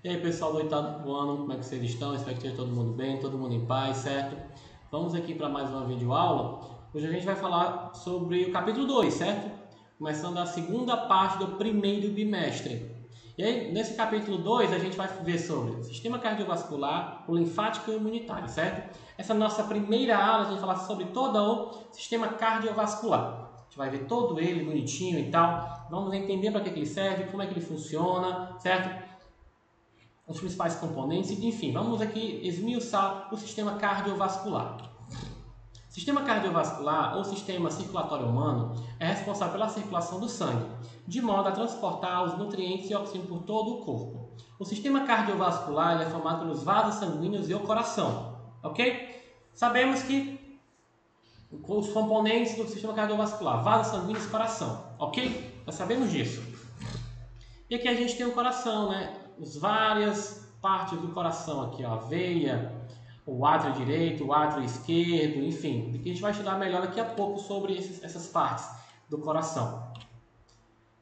E aí pessoal do oitavo ano, como é que vocês estão? Espero que esteja todo mundo bem, todo mundo em paz, certo? Vamos aqui para mais uma videoaula. Hoje a gente vai falar sobre o capítulo 2, certo? Começando a segunda parte do primeiro bimestre. E aí, nesse capítulo 2, a gente vai ver sobre o sistema cardiovascular, o linfático e o imunitário, certo? Essa nossa primeira aula, a gente vai falar sobre todo o sistema cardiovascular. A gente vai ver todo ele bonitinho e tal. Vamos entender para que ele serve, como é que ele funciona, certo? Os principais componentes, enfim, vamos aqui esmiuçar o sistema cardiovascular. O sistema cardiovascular, ou sistema circulatório humano, é responsável pela circulação do sangue, de modo a transportar os nutrientes e oxigênio por todo o corpo. O sistema cardiovascular é formado pelos vasos sanguíneos e o coração, ok? Sabemos que os componentes do sistema cardiovascular, vasos sanguíneos e coração, ok? Nós sabemos disso. E aqui a gente tem o coração, né? As várias partes do coração aqui, ó, a veia, o átrio direito, o átrio esquerdo, enfim. A gente vai estudar melhor daqui a pouco sobre essas partes do coração.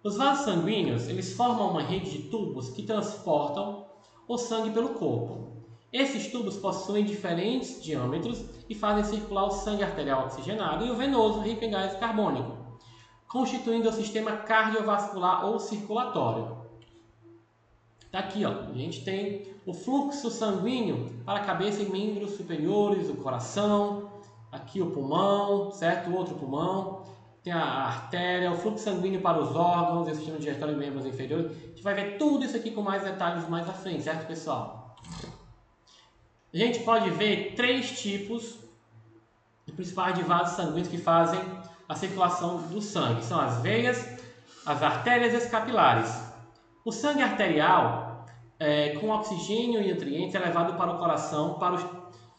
Os vasos sanguíneos, eles formam uma rede de tubos que transportam o sangue pelo corpo. Esses tubos possuem diferentes diâmetros e fazem circular o sangue arterial oxigenado e o venoso rico em gás carbônico, constituindo o sistema cardiovascular ou circulatório. Tá aqui, ó. A gente tem o fluxo sanguíneo para a cabeça e membros superiores, o coração, aqui o pulmão, certo? O outro pulmão, tem a artéria, o fluxo sanguíneo para os órgãos, o sistema digestório e membros inferiores. A gente vai ver tudo isso aqui com mais detalhes mais à frente, certo, pessoal? A gente pode ver três tipos principais de vasos sanguíneos que fazem a circulação do sangue. São as veias, as artérias e as capilares. O sangue arterial, com oxigênio e nutrientes, é levado para o coração,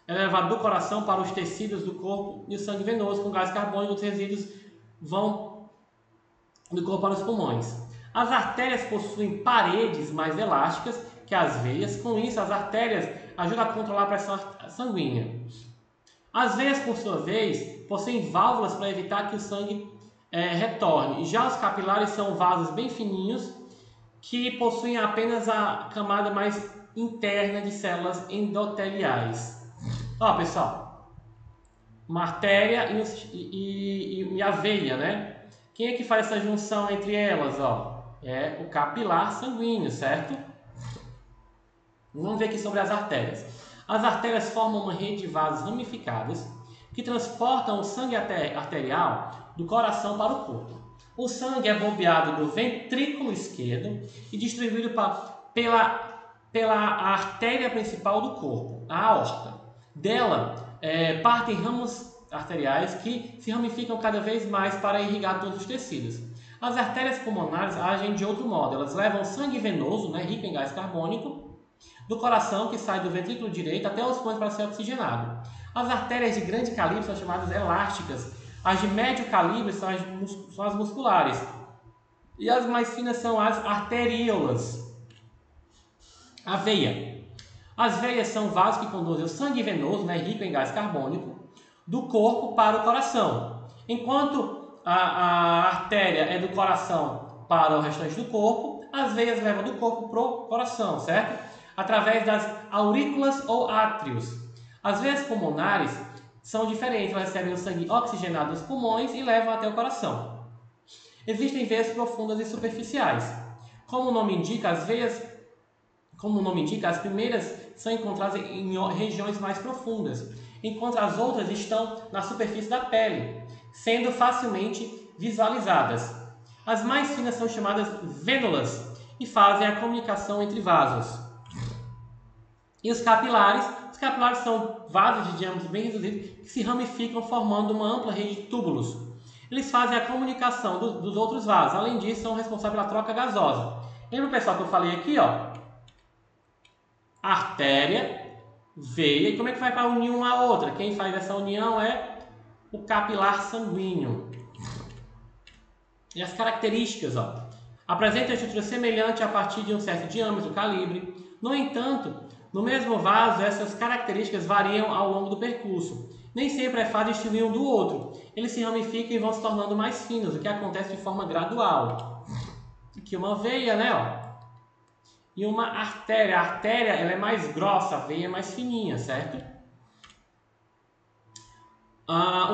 é levado do coração para os tecidos do corpo, e o sangue venoso com gás carbônico, os resíduos vão do corpo para os pulmões. As artérias possuem paredes mais elásticas que as veias, com isso as artérias ajudam a controlar a pressão sanguínea. As veias, por sua vez, possuem válvulas para evitar que o sangue retorne, e já os capilares são vasos bem fininhos, que possuem apenas a camada mais interna de células endoteliais. Ó, pessoal, uma artéria e a veia, né? Quem é que faz essa junção entre elas, ó? É o capilar sanguíneo, certo? Vamos ver aqui sobre as artérias. As artérias formam uma rede de vasos ramificados que transportam o sangue arterial do coração para o corpo. O sangue é bombeado do ventrículo esquerdo e distribuído pela artéria principal do corpo, a aorta. Dela partem ramos arteriais que se ramificam cada vez mais para irrigar todos os tecidos. As artérias pulmonares agem de outro modo. Elas levam sangue venoso, né, rico em gás carbônico, do coração, que sai do ventrículo direito até os pulmões para ser oxigenado. As artérias de grande calibre são chamadas elásticas. As de médio calibre são as musculares. E as mais finas são as arteríolas. A veia. As veias são vasos que conduzem o sangue venoso, né, rico em gás carbônico, do corpo para o coração. Enquanto a artéria é do coração para o restante do corpo, as veias levam do corpo para o coração, certo? Através das aurículas ou átrios. As veias pulmonares são diferentes, elas recebem o sangue oxigenado dos pulmões e levam até o coração. Existem veias profundas e superficiais. Como o nome indica, as primeiras são encontradas em regiões mais profundas, enquanto as outras estão na superfície da pele, sendo facilmente visualizadas. As mais finas são chamadas vênulas e fazem a comunicação entre vasos. E os capilares são vasos de diâmetro bem reduzido que se ramificam formando uma ampla rede de túbulos. Eles fazem a comunicação dos outros vasos. Além disso, são responsáveis pela troca gasosa. Lembra, pessoal, que eu falei aqui, ó? Artéria, veia. E como é que vai para unir uma a outra? Quem faz essa união é o capilar sanguíneo. E as características, ó. Apresentam uma estrutura semelhante a partir de um certo diâmetro, calibre. No entanto, no mesmo vaso, essas características variam ao longo do percurso. Nem sempre é fácil distinguir um do outro. Eles se ramificam e vão se tornando mais finos, o que acontece de forma gradual. Aqui uma veia, né? Ó. e uma artéria. A artéria ela é mais grossa, a veia é mais fininha, certo?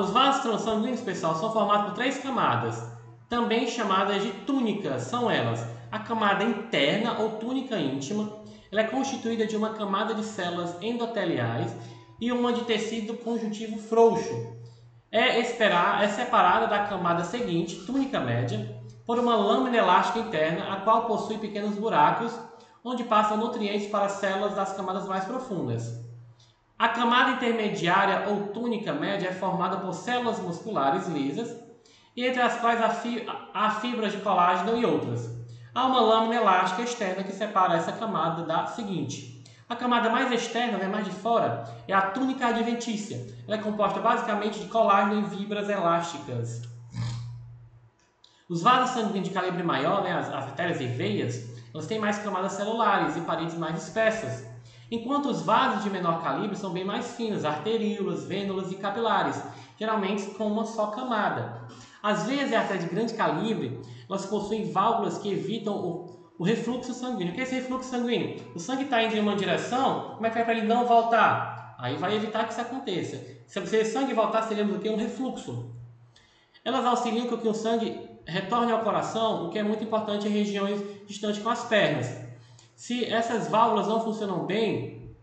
Os vasos sanguíneos, pessoal, são formados por 3 camadas, também chamadas de túnicas. São elas: a camada interna ou túnica íntima, ela é constituída de uma camada de células endoteliais e uma de tecido conjuntivo frouxo. É separada da camada seguinte, túnica média, por uma lâmina elástica interna, a qual possui pequenos buracos, onde passam nutrientes para as células das camadas mais profundas. A camada intermediária ou túnica média é formada por células musculares lisas, entre as quais há fibras de colágeno e outras. Há uma lâmina elástica externa que separa essa camada da seguinte. A camada mais externa, mais de fora, é a túnica adventícia. Ela é composta basicamente de colágeno e fibras elásticas. Os vasos sanguíneos de calibre maior, as artérias e veias, elas têm mais camadas celulares e paredes mais espessas, enquanto os vasos de menor calibre são bem mais finos, arteríolas, vênulas e capilares, geralmente com uma só camada. As veias e artérias de grande calibre, elas possuem válvulas que evitam o refluxo sanguíneo. O que é esse refluxo sanguíneo? O sangue está indo em uma direção, como é que vai para ele não voltar? Aí vai evitar que isso aconteça. Se o sangue voltar, seríamos o que? Um refluxo. Elas auxiliam com que o sangue retorne ao coração, o que é muito importante em regiões distantes com as pernas. Se essas válvulas não funcionam bem,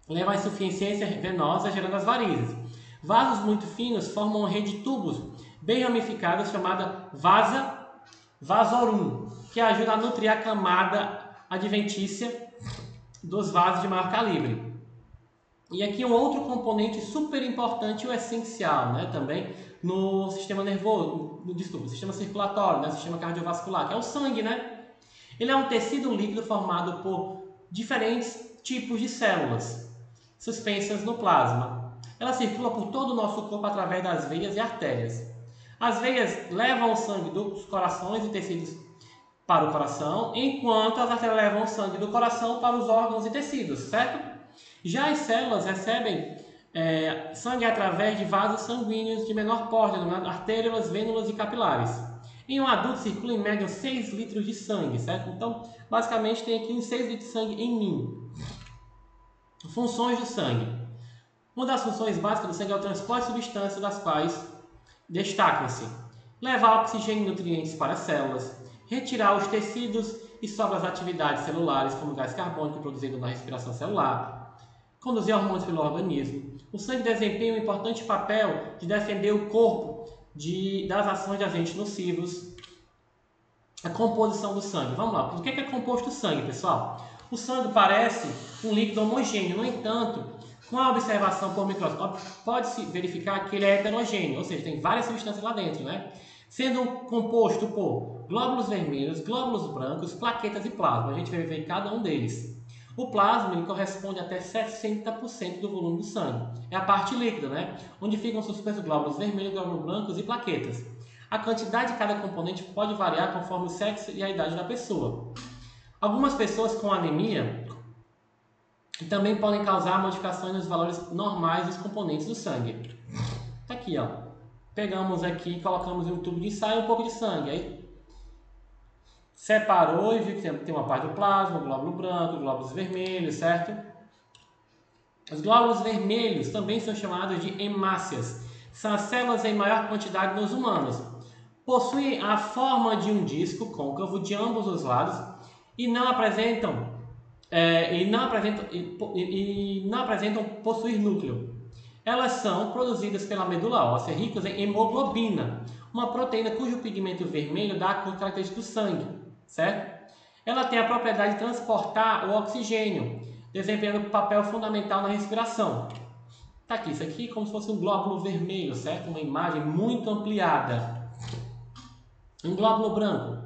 leva à insuficiência venosa, gerando as varizes. Vasos muito finos formam uma rede de tubos bem ramificados chamada vasa vasorum, que ajuda a nutrir a camada adventícia dos vasos de maior calibre. E aqui um outro componente super importante e essencial, também no sistema nervoso, sistema circulatório, sistema cardiovascular, que é o sangue, Ele é um tecido líquido formado por diferentes tipos de células suspensas no plasma. Ela circula por todo o nosso corpo através das veias e artérias. As veias levam o sangue dos corações e tecidos para o coração, enquanto as artérias levam o sangue do coração para os órgãos e tecidos, certo? Já as células recebem sangue através de vasos sanguíneos de menor porte, denominados artérias, vênulas e capilares. Em um adulto circula em média 6 litros de sangue, certo? Então, basicamente, tem aqui uns 6 litros de sangue em mim. Funções do sangue. Uma das funções básicas do sangue é o transporte de substâncias, das quais destacam-se: levar oxigênio e nutrientes para as células, retirar os tecidos e sobras atividades celulares, como gás carbônico produzido na respiração celular, conduzir hormônios pelo organismo. O sangue desempenha um importante papel de defender o corpo das ações de agentes nocivos. A composição do sangue. Vamos lá. O que é composto o sangue, pessoal? O sangue parece um líquido homogêneo. No entanto, com a observação por microscópio, pode-se verificar que ele é heterogêneo, ou seja, tem várias substâncias lá dentro, Sendo composto por glóbulos vermelhos, glóbulos brancos, plaquetas e plasma. A gente vai ver cada um deles. O plasma ele corresponde a até 60% do volume do sangue. É a parte líquida, onde ficam suspensos glóbulos vermelhos, glóbulos brancos e plaquetas. A quantidade de cada componente pode variar conforme o sexo e a idade da pessoa. Algumas pessoas com anemia também podem causar modificações nos valores normais dos componentes do sangue. Tá aqui, Pegamos aqui, colocamos em um tubo de ensaio um pouco de sangue. Aí separou e viu que tem uma parte do plasma, glóbulo branco, glóbulos vermelhos, certo? Os glóbulos vermelhos também são chamados de hemácias. São as células em maior quantidade nos humanos. Possuem a forma de um disco côncavo de ambos os lados e não apresentam possuir núcleo. Elas são produzidas pela medula óssea, ricas em hemoglobina, uma proteína cujo pigmento vermelho dá a cor característica do sangue, certo? Ela tem a propriedade de transportar o oxigênio, desempenhando um papel fundamental na respiração. Tá aqui, isso aqui é como se fosse um glóbulo vermelho, certo? Uma imagem muito ampliada. Um glóbulo branco.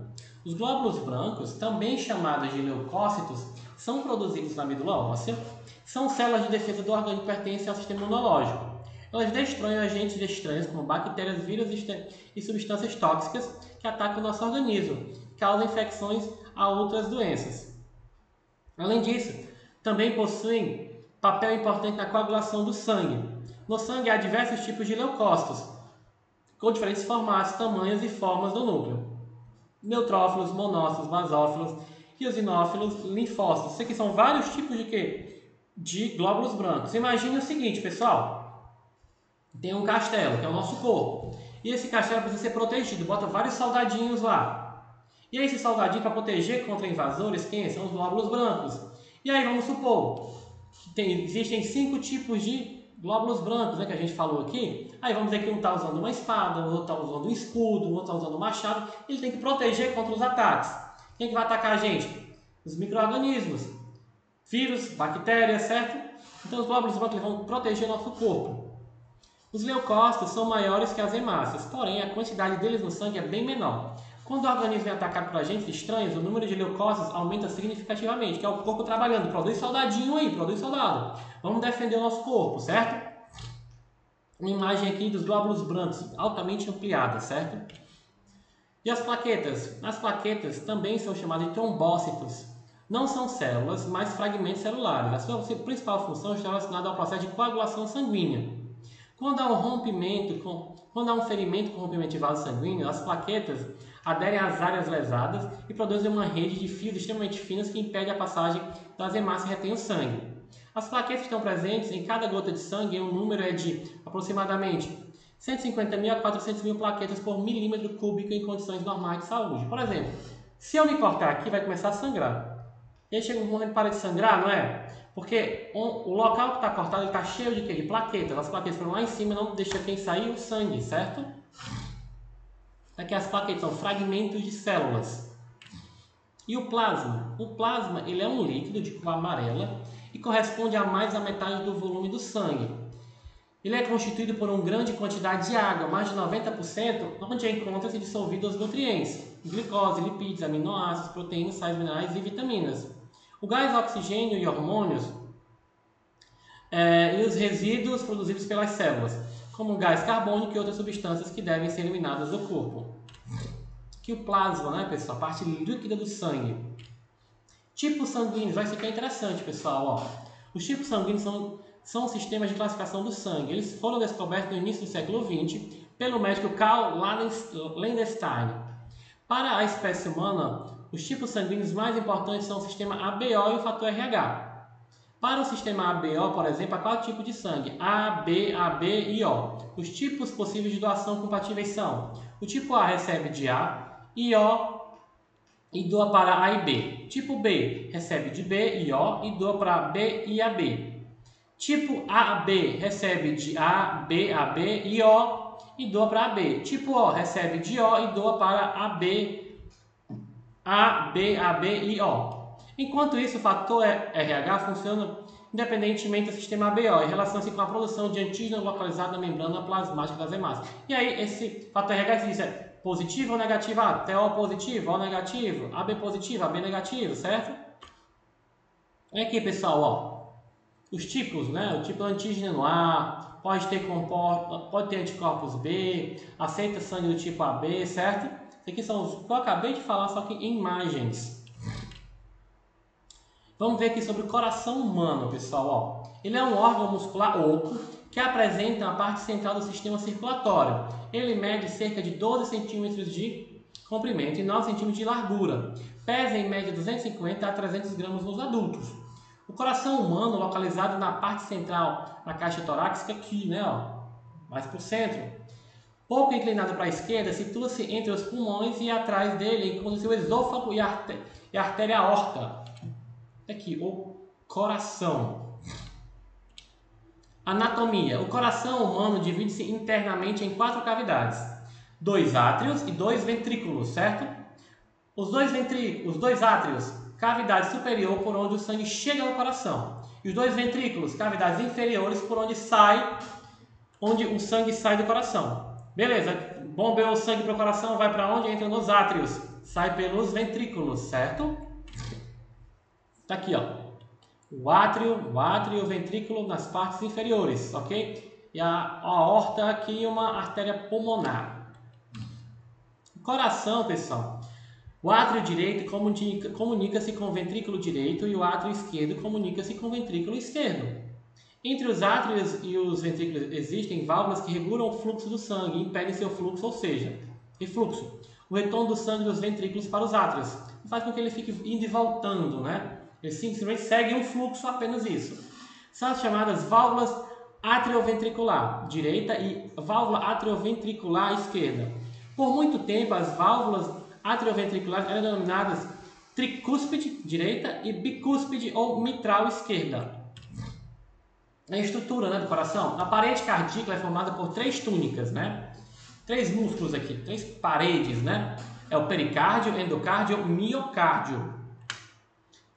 Os glóbulos brancos, também chamados de leucócitos, são produzidos na medula óssea. São células de defesa do organismo que pertencem ao sistema imunológico. Elas destroem agentes estranhos como bactérias, vírus e substâncias tóxicas que atacam o nosso organismo, causam infecções a outras doenças. Além disso, também possuem papel importante na coagulação do sangue. No sangue há diversos tipos de leucócitos, com diferentes formatos, tamanhos e formas do núcleo. Neutrófilos, monócitos, basófilos eosinófilos, linfócitos. Isso aqui são vários tipos de quê? De glóbulos brancos. Imagine o seguinte, pessoal. Tem um castelo, que é o nosso corpo. E esse castelo precisa ser protegido. Bota vários soldadinhos lá. E aí, esse soldadinho, para proteger contra invasores, quem são os glóbulos brancos? E aí, vamos supor que existem 5 tipos de glóbulos brancos, né, que a gente falou aqui. Aí vamos dizer que um está usando uma espada, o outro está usando um escudo, o outro está usando um machado. Ele tem que proteger contra os ataques. Quem que vai atacar a gente? Os micro-organismos, vírus, bactérias, certo? Então os glóbulos brancos vão proteger o nosso corpo. Os leucócitos são maiores que as hemácias, porém a quantidade deles no sangue é bem menor. Quando o organismo é atacado por agentes estranhos, o número de leucócitos aumenta significativamente, que é o corpo trabalhando. Produz soldadinho aí, produz soldado. Vamos defender o nosso corpo, certo? Uma imagem aqui dos glóbulos brancos, altamente ampliada, certo? E as plaquetas? As plaquetas também são chamadas de trombócitos. Não são células, mas fragmentos celulares. A sua principal função está relacionada ao processo de coagulação sanguínea. Quando há um ferimento com rompimento de vaso sanguíneo, as plaquetas aderem às áreas lesadas e produzem uma rede de fios extremamente finos que impede a passagem das hemácias e retém o sangue. As plaquetas estão presentes em cada gota de sangue e o número é de aproximadamente 150.000 a 400.000 plaquetas por milímetro cúbico em condições normais de saúde. Por exemplo, se eu me cortar aqui, vai começar a sangrar. E aí chega um momento que para de sangrar, não é? Porque o local que está cortado está cheio de quê? De plaquetas. As plaquetas foram lá em cima e não deixa quem sair o sangue, certo? Aqui as plaquetas são fragmentos de células. E o plasma? O plasma ele é um líquido de cor amarela e corresponde a mais da metade do volume do sangue. Ele é constituído por uma grande quantidade de água, mais de 90%, onde encontram-se dissolvidos os nutrientes, glicose, lipídios, aminoácidos, proteínas, sais minerais e vitaminas. O gás oxigênio e hormônios e os resíduos produzidos pelas células, como o gás carbônico e outras substâncias que devem ser eliminadas do corpo. Aqui o plasma, né, pessoal? A parte líquida do sangue. Tipos sanguíneos, vai ficar interessante, pessoal. Ó. Os tipos sanguíneos são sistemas de classificação do sangue. Eles foram descobertos no início do século XX pelo médico Karl Landstein. Para a espécie humana, os tipos sanguíneos mais importantes são o sistema ABO e o fator RH. Para o sistema ABO, por exemplo, há 4 tipos de sangue: A, B, AB e O. Os tipos possíveis de doação compatíveis são: o tipo A recebe de A e O e doa para A e B. Tipo B recebe de B e O e doa para B e AB. Tipo AB recebe de A, B, AB e O e doa para AB. Tipo O recebe de O e doa para AB, A, B, AB e O. Enquanto isso, o fator RH funciona independentemente do sistema ABO em relação com a produção de antígeno localizado na membrana plasmática das hemácias. E aí, esse fator RH se diz positivo ou negativo? TO positivo, O negativo, AB positivo, AB negativo, certo? Olha aqui, pessoal, ó. Os tipos, né? O tipo antígeno A, pode ter anticorpos B, aceita sangue do tipo AB, certo? Isso aqui são os que eu acabei de falar, só que em imagens. Vamos ver aqui sobre o coração humano, pessoal. Ó. Ele é um órgão muscular oco que apresenta a parte central do sistema circulatório. Ele mede cerca de 12 centímetros de comprimento e 9 centímetros de largura. Pesa em média 250 a 300 gramas nos adultos. O coração humano, localizado na parte central da caixa torácica, aqui, né, ó, mais para o centro, pouco inclinado para a esquerda, situa-se entre os pulmões e atrás dele encontra-se o esôfago e a artéria aorta. Aqui, o coração. Anatomia. O coração humano divide-se internamente em 4 cavidades: 2 átrios e 2 ventrículos, certo? Os dois átrios, cavidade superior por onde o sangue chega ao coração. E os 2 ventrículos, cavidades inferiores por onde o sangue sai do coração. Beleza, bombeou o sangue para o coração, vai para onde? Entra nos átrios, sai pelos ventrículos, certo? Tá aqui, ó. O átrio e o ventrículo nas partes inferiores, ok? E a aorta aqui, uma artéria pulmonar. O coração, pessoal. O átrio direito comunica-se com o ventrículo direito e o átrio esquerdo comunica-se com o ventrículo esquerdo. Entre os átrios e os ventrículos existem válvulas que regulam o fluxo do sangue e impedem seu fluxo, ou seja, refluxo. O retorno do sangue dos ventrículos para os átrios. e faz com que ele fique indo e voltando, né? Ele simplesmente segue um fluxo, apenas isso. São as chamadas válvulas atrioventricular direita e válvula atrioventricular esquerda. Por muito tempo, as válvulas atrioventriculares eram denominadas tricúspide direita e bicúspide ou mitral esquerda. A estrutura, né, do coração, a parede cardíaca é formada por 3 túnicas, né? 3 músculos aqui, 3 paredes, né? É o pericárdio, endocárdio, miocárdio.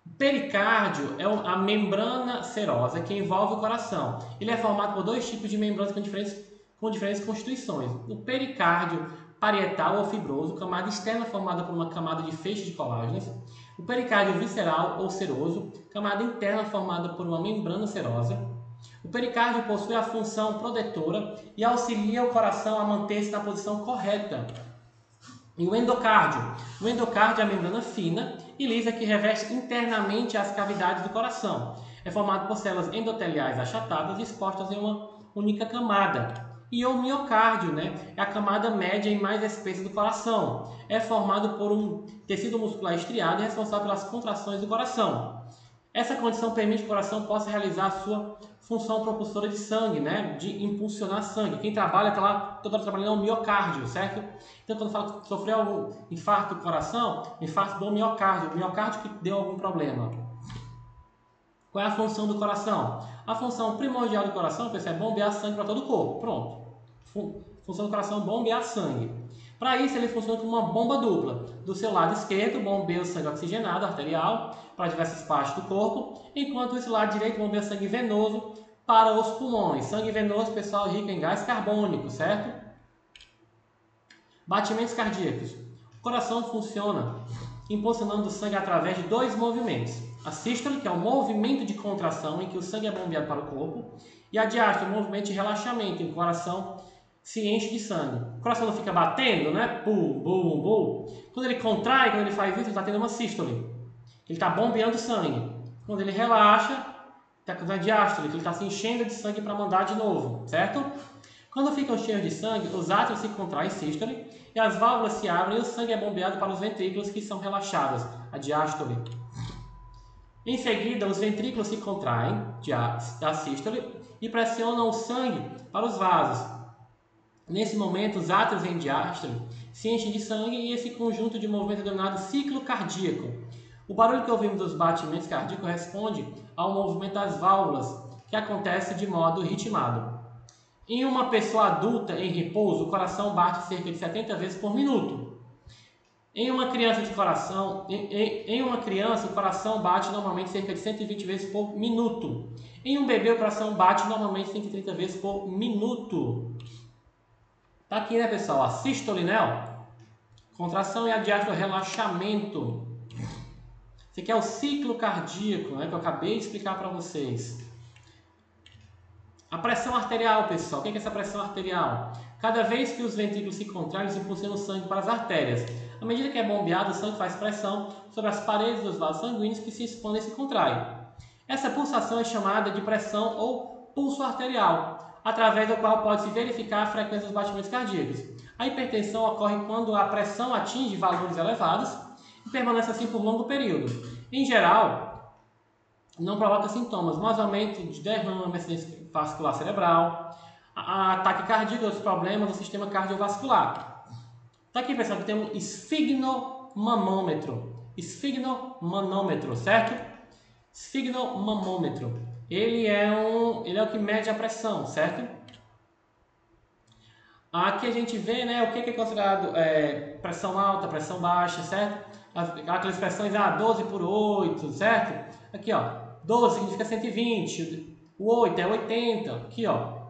O pericárdio é a membrana serosa que envolve o coração. Ele é formado por 2 tipos de membranas com diferentes constituições. O pericárdio parietal ou fibroso, camada externa formada por uma camada de feixe de colágenos. O pericárdio visceral ou seroso, camada interna formada por uma membrana serosa. O pericárdio possui a função protetora e auxilia o coração a manter-se na posição correta. E o endocárdio? O endocárdio é a membrana fina e lisa que reveste internamente as cavidades do coração. É formado por células endoteliais achatadas dispostas em uma única camada. E o miocárdio, né, é a camada média e mais espessa do coração. É formado por um tecido muscular estriado e responsável pelas contrações do coração. Essa condição permite que o coração possa realizar a sua função propulsora de sangue, né? De impulsionar sangue. Quem trabalha está lá toda hora trabalhando é o miocárdio, certo? Então, quando fala que sofreu algum infarto do coração, infarto do miocárdio, o miocárdio que deu algum problema. Qual é a função do coração? A função primordial do coração, pessoal, é bombear sangue para todo o corpo. Pronto. Função do coração é bombear sangue. Para isso, ele funciona como uma bomba dupla. Do seu lado esquerdo, bombeia o sangue oxigenado, arterial, para diversas partes do corpo, enquanto esse lado direito bombeia sangue venoso para os pulmões. Sangue venoso, pessoal, rico em gás carbônico, certo? Batimentos cardíacos. O coração funciona impulsionando o sangue através de 2 movimentos. A sístole, que é o movimento de contração em que o sangue é bombeado para o corpo, e a diástole, o movimento de relaxamento em que o coração se enche de sangue. O coração não fica batendo, né? Pum, bum, bum. Quando ele contrai, quando ele faz isso, ele está tendo uma sístole. Ele está bombeando sangue. Quando ele relaxa, está com a diástole, que ele está se enchendo de sangue para mandar de novo, certo? Quando ficam cheios de sangue, os átrios se contraem, sístole, e as válvulas se abrem e o sangue é bombeado para os ventrículos que são relaxados, a diástole. Em seguida, os ventrículos se contraem, a sístole, e pressionam o sangue para os vasos. Nesse momento, os átrios em diástole se enchem de sangue e esse conjunto de movimento é denominado ciclo cardíaco. O barulho que ouvimos dos batimentos cardíacos responde ao movimento das válvulas, que acontece de modo ritmado. Em uma pessoa adulta em repouso, o coração bate cerca de 70 vezes por minuto. Em uma criança, o coração bate normalmente cerca de 120 vezes por minuto. Em um bebê, o coração bate normalmente 130 vezes por minuto. Tá aqui, né, pessoal? A sístole, né? Ó. Contração e a diástole, relaxamento. Esse aqui é o ciclo cardíaco, né, que eu acabei de explicar para vocês. A pressão arterial, pessoal. O que é essa pressão arterial? Cada vez que os ventrículos se contraem, eles impulsionam o sangue para as artérias. À medida que é bombeado, o sangue faz pressão sobre as paredes dos vasos sanguíneos que se expandem e se contraem. Essa pulsação é chamada de pressão ou pulso arterial, através do qual pode-se verificar a frequência dos batimentos cardíacos. A hipertensão ocorre quando a pressão atinge valores elevados e permanece assim por longo período. Em geral, não provoca sintomas, mas aumento de derrame, acidente vascular cerebral, ataque cardíaco e outros problemas do sistema cardiovascular. Tá aqui, pessoal, que tem um esfigmomanômetro. Esfigmomanômetro, certo? Esfigmomanômetro. Ele é o que mede a pressão, certo? Aqui a gente vê, né, o que é considerado pressão alta, pressão baixa, certo? Aquelas expressões, 12 por 8, certo? Aqui, ó, 12 significa 120, o 8 é 80, aqui, ó.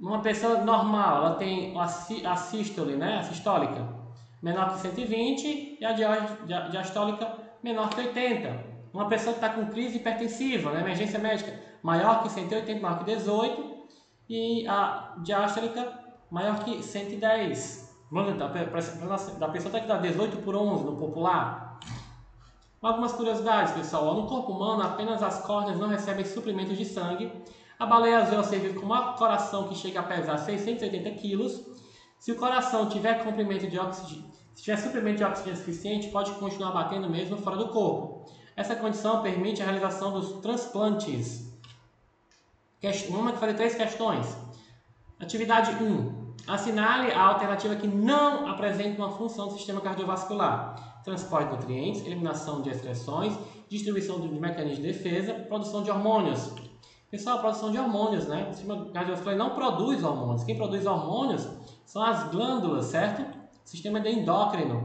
Uma pessoa normal, ela tem a sístole, né, a sistólica, menor que 120 e a diastólica menor que 80. Uma pessoa que está com crise hipertensiva, né, emergência médica, maior que 180, maior que 18 e a diastólica maior que 110. Da pessoa que dá 18 por 11 no popular. Algumas curiosidades, pessoal. No corpo humano, apenas as córneas não recebem suprimentos de sangue. A baleia azul é servida com um coração que chega a pesar 680 kg. Se o coração tiver comprimento Se tiver suprimento de oxigênio suficiente, pode continuar batendo mesmo fora do corpo. Essa condição permite a realização dos transplantes. Vamos fazer 3 questões. Atividade 1. Assinale a alternativa que não apresenta uma função do sistema cardiovascular. Transporte de nutrientes, eliminação de excreções, distribuição de mecanismos de defesa, produção de hormônios. Pessoal, produção de hormônios, né? O sistema cardiovascular não produz hormônios. Quem produz hormônios são as glândulas, certo? O sistema endócrino.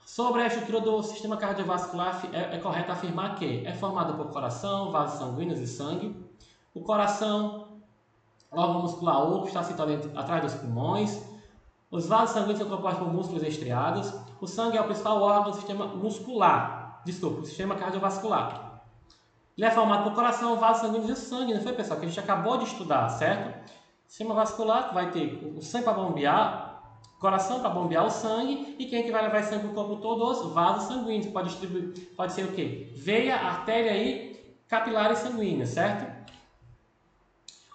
Sobre a estrutura do sistema cardiovascular, é correto afirmar que é formado por coração, vasos sanguíneos e sangue. O coração, órgão muscular oco, está situado atrás dos pulmões. Os vasos sanguíneos são compostos por músculos estriados. O sangue é o principal órgão do sistema muscular. Desculpa, o sistema cardiovascular. Ele é formado por coração, vasos sanguíneos e sangue, não foi, pessoal? Que a gente acabou de estudar, certo? O sistema vascular vai ter o sangue para bombear, coração para bombear o sangue, e quem é que vai levar sangue para o corpo todo? Os vasos sanguíneos. Pode ser o quê? Veia, artéria e capilares sanguíneos, certo?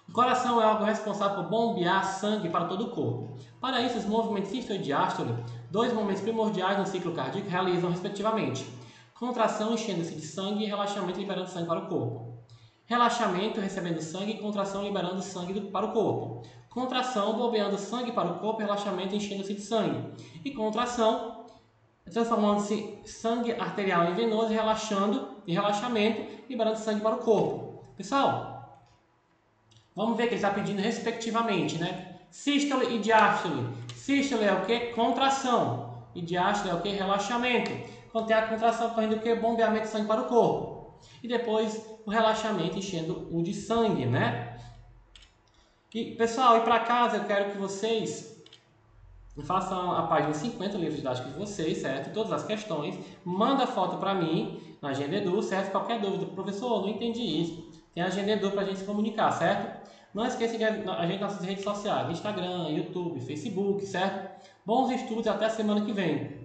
O coração é o órgão responsável por bombear sangue para todo o corpo. Para isso, os movimentos sístole e diástole, 2 momentos primordiais no ciclo cardíaco, realizam respectivamente contração enchendo-se de sangue e relaxamento liberando sangue para o corpo. Relaxamento recebendo sangue e contração liberando sangue para o corpo. Contração bombeando sangue para o corpo e relaxamento enchendo-se de sangue. E contração transformando-se sangue arterial em venoso e relaxamento liberando sangue para o corpo. Pessoal, vamos ver que ele está pedindo respectivamente, né? Sístole e diástole. Sístole é o que? Contração. E diástole é o que? Relaxamento. Quando tem a contração, correndo o que? Bombeamento de sangue para o corpo. E depois o relaxamento enchendo o de sangue, né? E, pessoal, ir para casa, eu quero que vocês façam a página 50 do livro didático de vocês, certo? Todas as questões. Manda foto para mim na Agenda Edu, certo? Qualquer dúvida, professor, não entendi isso. Tem a Agenda Edu para a gente se comunicar, certo? Não esqueça de a gente nas nossas redes sociais, Instagram, YouTube, Facebook, certo? Bons estudos e até a semana que vem.